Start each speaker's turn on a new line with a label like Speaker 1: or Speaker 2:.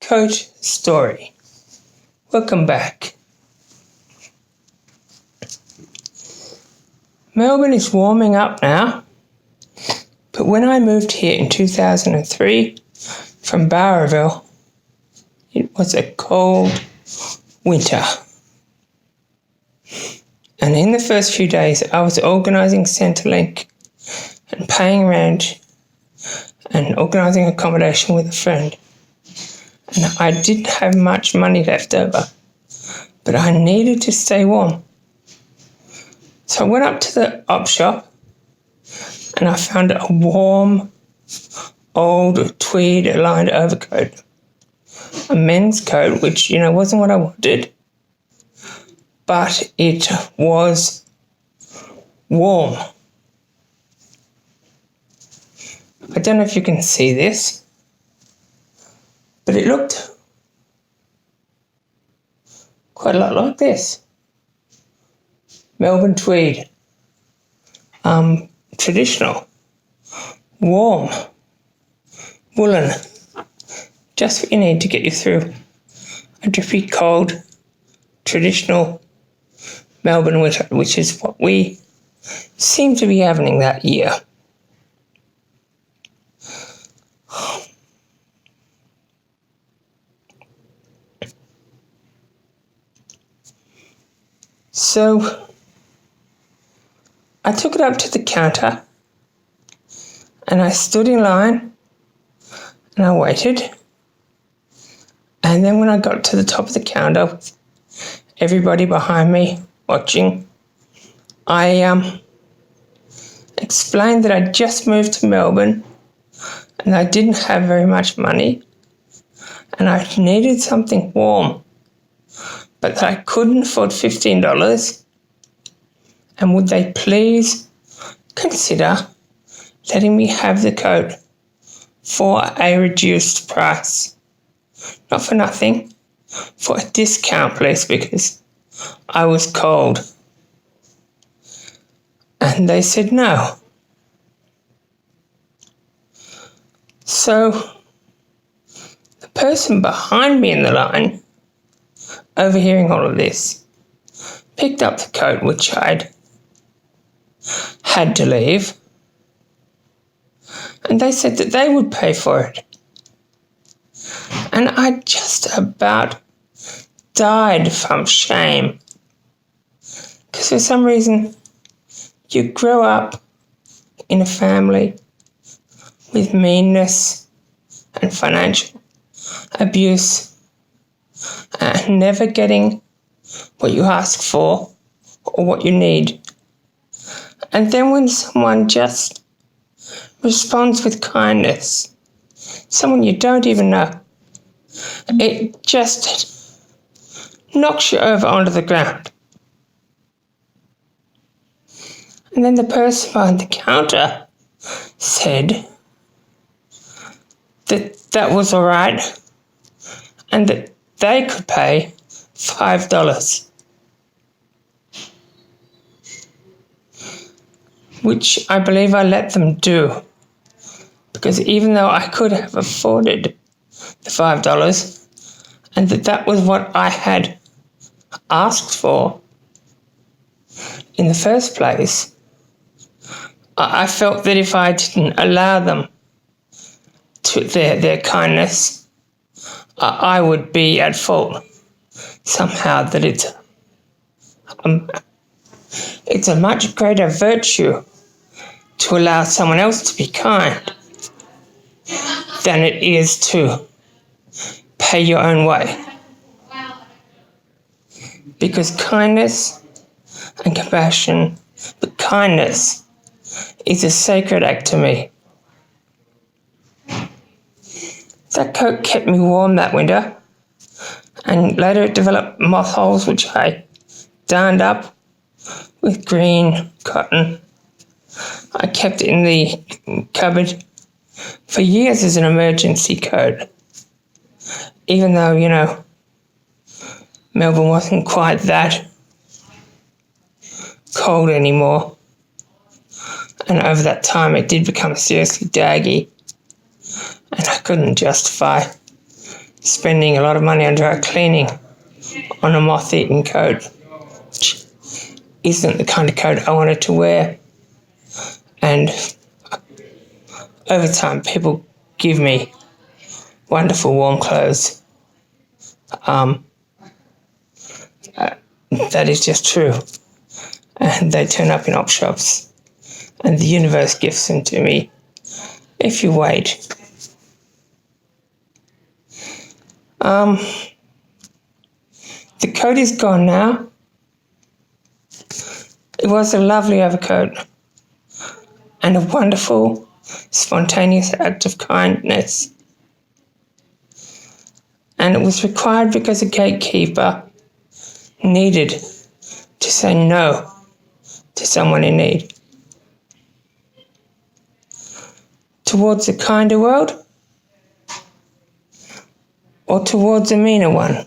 Speaker 1: coat story. Welcome back. Melbourne is warming up now, but when I moved here in 2003 from Bowraville, it was a cold winter. And in the first few days, I was organising Centrelink and paying rent and organising accommodation with a friend. And I didn't have much money left over, but I needed to stay warm. So I went up to the op shop and I found a warm, old tweed-lined overcoat, a men's coat, which, wasn't what I wanted, but it was warm. I don't know if you can see this, but it looked quite a lot like this. Melbourne tweed, traditional, warm, woolen, just what you need to get you through a drippy, cold, traditional Melbourne winter, which is what we seem to be having that year. So I took it up to the counter and I stood in line and I waited. And then when I got to the top of the counter with everybody behind me watching, I explained that I'd just moved to Melbourne and I didn't have very much money and I needed something warm, but that I couldn't afford $15, and would they please consider letting me have the coat for a reduced price. Not for nothing, for a discount, please, because I was cold. And they said no. So the person behind me in the line, overhearing all of this, picked up the coat which I'd had to leave, and they said that they would pay for it. And I just about died from shame, because for some reason you grow up in a family with meanness and financial abuse and never getting what you ask for or what you need. And then when someone just responds with kindness, someone you don't even know, it just knocks you over onto the ground. And then the person behind the counter said that that was all right and that they could pay $5, which I believe I let them do, because even though I could have afforded the $5 and that was what I had asked for in the first place, I felt that if I didn't allow them to their kindness, I would be at fault somehow, that it's a much greater virtue to allow someone else to be kind than it is to pay your own way. Because kindness and compassion, but kindness is a sacred act to me. That coat kept me warm that winter, and later it developed moth holes which I darned up with green cotton. I kept it in the cupboard for years as an emergency coat, even though, Melbourne wasn't quite that cold anymore. And over that time it did become seriously daggy, and I couldn't justify spending a lot of money on dry cleaning on a moth-eaten coat, which isn't the kind of coat I wanted to wear. And over time, people give me wonderful warm clothes. That is just true. And they turn up in op shops. And the universe gives them to me if you wait. The coat is gone now. It was a lovely overcoat and a wonderful, spontaneous act of kindness. And it was required because a gatekeeper needed to say no to someone in need. Towards a kinder world or towards a meaner one?